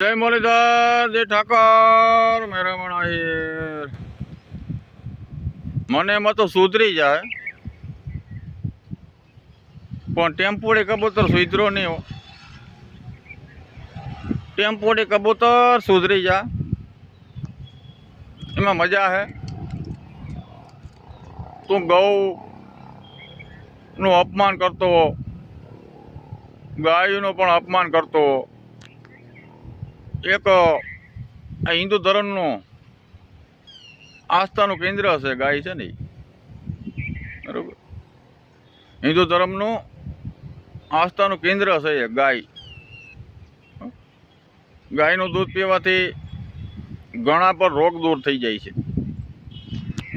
જય મુરલીધર જય ઠાકર મેરામણ આહિર મને એમાં તો સુધરી જાય પણ ટેમ્પોડી કબૂતર સુધરો નહીં હો. ટેમ્પોડી કબૂતર સુધરી જા એમાં મજા હે. તું ગૌ નું અપમાન કરતો હો, ગાયનું પણ અપમાન કરતો હો. એક આ હિન્દુ ધર્મનું આસ્થાનું કેન્દ્ર હશે ગાય છે ને, બરોબર. હિન્દુ ધર્મનું આસ્થાનું કેન્દ્ર હશે એ ગાય. ગાયનું દૂધ પીવાથી ઘણા પર રોગ દૂર થઈ જાય છે.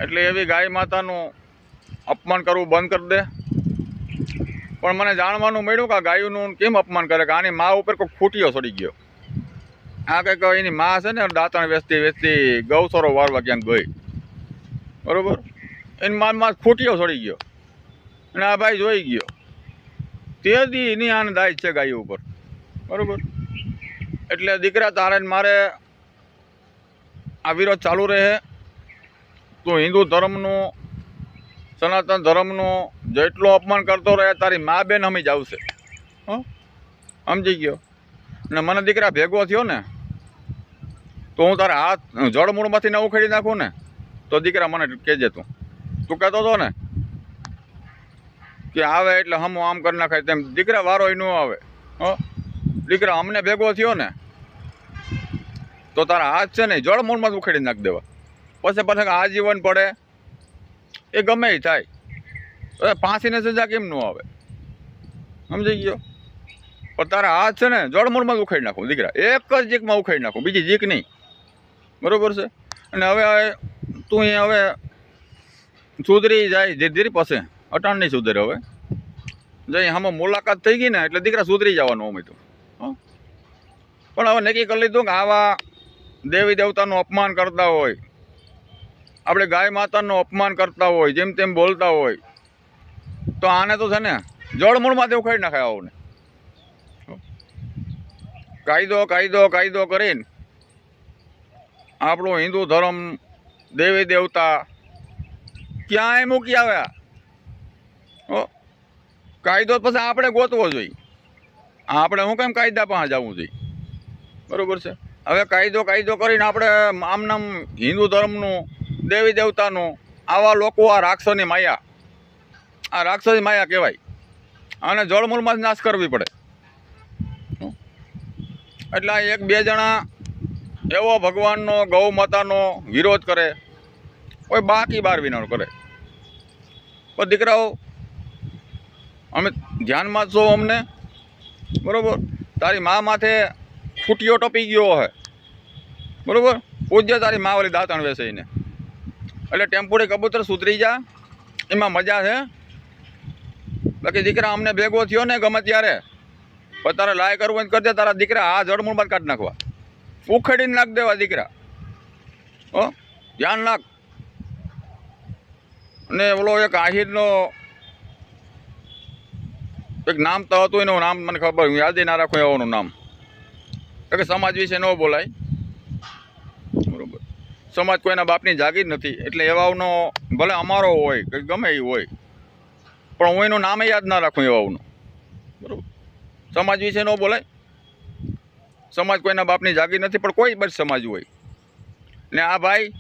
એટલે એવી ગાય માતાનું અપમાન કરવું બંધ કરી દે. પણ મને જાણવાનું મળ્યું કે આ ગાયોનું કેમ અપમાન કરે, કે આની મા ઉપર કોઈ ખૂટીઓ ચડી ગયો. આ કંઈક એની મા છે ને દાંતણ વેચતી વેચતી ગૌસરો વારવા ક્યાંક ગઈ, બરોબર. એની માં ખૂટીઓ ચડી ગયો અને આ ભાઈ જોઈ ગયો. તે દી એની આને દાય છે ગાયો ઉપર, બરોબર. એટલે દીકરા તારે મારે આ વિરોધ ચાલુ રહે. તું હિન્દુ ધર્મનું સનાતન ધર્મનું જેટલું અપમાન કરતો રહે તારી મા બેન હમી જ આવશે. સમજી ગયો ને. મને દીકરા ભેગો થયો ને તો હું તારા હાથ જળમૂળમાંથી ન ઉખેડી નાખું ને તો દીકરા મને કહેજે. તું કહેતો હતો ને કે આવે એટલે હમ આમ કરી નાખાય તેમ. દીકરા વારો ન આવે. દીકરા અમને ભેગો થયો ને તો તારા હાથ છે ને જળમૂળમાં ઉખેડી નાખી દેવા. પછી પછી આજીવન પડે એ ગમે એ થાય. ફાંસીને સજા કેમ ન આવે, સમજી ગયો. પણ તારા હાથ છે ને જળમૂળમાં જ ઉખેડી નાખું દીકરા. એક જ જીકમાં ઉખેડી નાખું, બીજી જીક નહીં, બરોબર છે. અને હવે તું અહીંયા હવે સુધરી જાય ધીરે ધીરે, પછી અટાણ નહીં સુધરે. હવે જઈ આમાં મુલાકાત થઈ ગઈ ને એટલે દીકરા સુધરી જવાનું અમે તો. પણ હવે નક્કી કરી લીધું કે આવા દેવી દેવતાનું અપમાન કરતા હોય, આપણે ગાય માતાનું અપમાન કરતા હોય, જેમ તેમ બોલતા હોય તો આને તો છે ને જળમૂળમાંથી ઉખાડી નાખાય. આવું કાયદો કાયદો કાયદો કરીને આપણું હિન્દુ ધર્મ દેવી દેવતા ક્યાંય મૂકી આવ્યા. કાયદો પછી આપણે ગોતવો જોઈએ. આપણે શું કેમ કાયદા પાસે જવું જોઈએ, બરોબર છે. હવે કાયદો કાયદો કરીને આપણે આમ નામ હિન્દુ ધર્મનું દેવી દેવતાનું આવા લોકો આ રાક્ષસની માયા, આ રાક્ષસની માયા કહેવાય. આને જળમૂળમાં જ નાશ કરવી પડે. એટલે એક બે જણા એવો ભગવાનનો ગૌ માતાનો વિરોધ કરે, કોઈ બાકી બાર વિના કરે. પણ દીકરાઓ અમે ધ્યાનમાં છો અમને, બરોબર. તારી મા માથે ખૂટીઓ ટપી ગયો હે, બરોબર. પૂજ્ય તારી મા વાળી દાંતણ વેસાઈને. એટલે ટેમ્પોડી કબૂતર સુધરી જા, એમાં મજા છે. બાકી દીકરા અમને ભેગો થયો ને ગમે ત્યારે પણ તારે લાય કરવું કરી દે. તારા દીકરા આ જળમૂળમાં કાઢી નાખવા, ઉખેડીને નાખ દેવા દીકરા. ધ્યાન નાખ. અને ઓલો એક આહિરનો એક નામ તો હતું, એનું નામ મને ખબર, હું યાદ ના રાખું એવાનું નામ. કે સમાજ વિશે ન બોલાય, બરોબર. સમાજ કોઈના બાપની જાગીર નથી. એટલે એવાનો ભલે અમારો હોય કે ગમે એ હોય પણ હું એનું નામે યાદ ના રાખું એવાનું, બરોબર. સમાજ વિશે ન બોલાય. સમાજ કોઈના બાપની જાગીર નથી, પણ કોઈ બસ સમાજ હોય. ને આ ભાઈ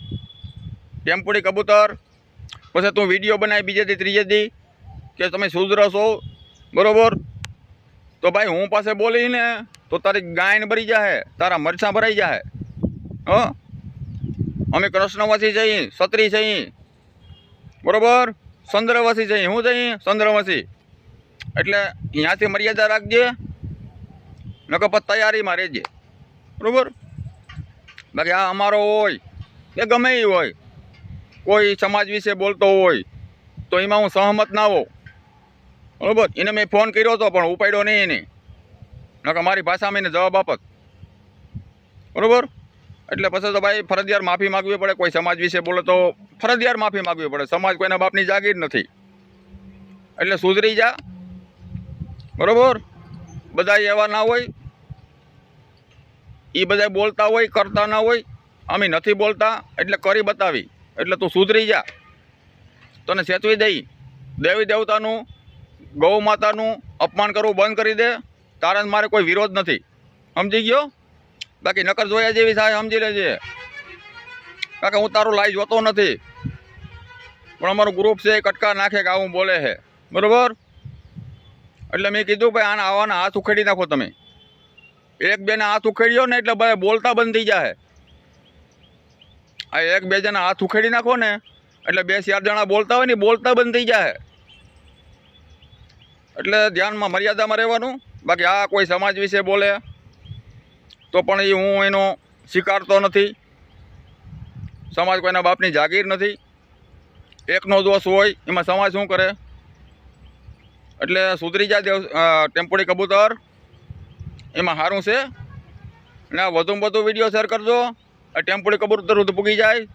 ટેમ્પોડી કબૂતર પછી તું વિડીયો બનાવી બીજે દી ત્રીજે દી કે તમે સુધરો છો, બરોબર. તો ભાઈ હું પાસે બોલીને તો તારી ગાયને ભરી જાય, તારા મરચાં ભરાઈ જાય. અમે કૃષ્ણવાસી જઈએ, ક્ષત્રિય જઈએ, બરોબર. ચંદ્રવાસી જઈએ, હું જઈએ ચંદ્રવાસી. એટલે અહીંયાથી મર્યાદા રાખજે, નકર પછી તૈયારીમાં રહેજે, બરોબર. બાકી આ અમારો હોય કે ગમે એ હોય, કોઈ સમાજ વિશે બોલતો હોય તો એમાં હું સહમત ના હોઉં, બરોબર. એને મેં ફોન કર્યો હતો પણ ઉપાડ્યો નહીં એને, નકર મારી ભાષામાં એને જવાબ આપત, બરોબર. એટલે પછી તો ભાઈ ફરજિયાત માફી માગવી પડે. કોઈ સમાજ વિશે બોલે તો ફરજિયાત માફી માગવી પડે. સમાજ કોઈના બાપની જાગીર નથી. એટલે સુધરી જા, બરોબર. બધા એવા ના હોય એ બધા બોલતા હોય, કરતા ના હોય. અમે નથી બોલતા એટલે કરી બતાવી. એટલે તું સુધરી જા, તને સેચવી દઈ. દેવી દેવતાનું, ગૌ માતાનું અપમાન કરવું બંધ કરી દે. તારા મારે કોઈ વિરોધ નથી, સમજી ગયો? બાકી નકર જોયા જેવી થાય સમજી લેજે. કારણ કે હું તારું લાઈ જોતો નથી, પણ અમારું ગ્રુપ છે એ કટકા નાખે કે આવું બોલે છે, બરાબર? એટલે મેં કીધું ભાઈ આના આવાના હાથ ઉખેડી નાખો તમે. એક બેના હાથ ઉખેડ્યો ને એટલે ભાઈ બોલતા બંધ થઈ જાય. આ એક બે જણા હાથ ઉખેડી નાખો ને એટલે 2-4 જણા બોલતા હોય ને બોલતા બંધ થઈ જાય. એટલે ધ્યાનમાં મર્યાદામાં રહેવાનું. બાકી આ કોઈ સમાજ વિશે બોલે તો પણ એ હું એનો સ્વીકારતો નથી. સમાજ કોઈના બાપની જાગીર નથી. એકનો દોષ હોય એમાં સમાજ શું કરે? એટલે સુધરી જાય ટેમ્પોડી કબૂતર, એમાં સારું છે. અને આ વધુમાં વધુ વિડીયો શેર કરજો. આ ટેમ્પોડી કબૂતર પૂગી જાય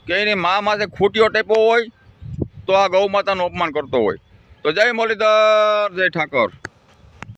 કે એની મા માથે ખૂટીઓ ટેપો હોય તો આ ગૌ માતાનું અપમાન કરતો હોય. તો જય મુરલીધર, જય ઠાકર.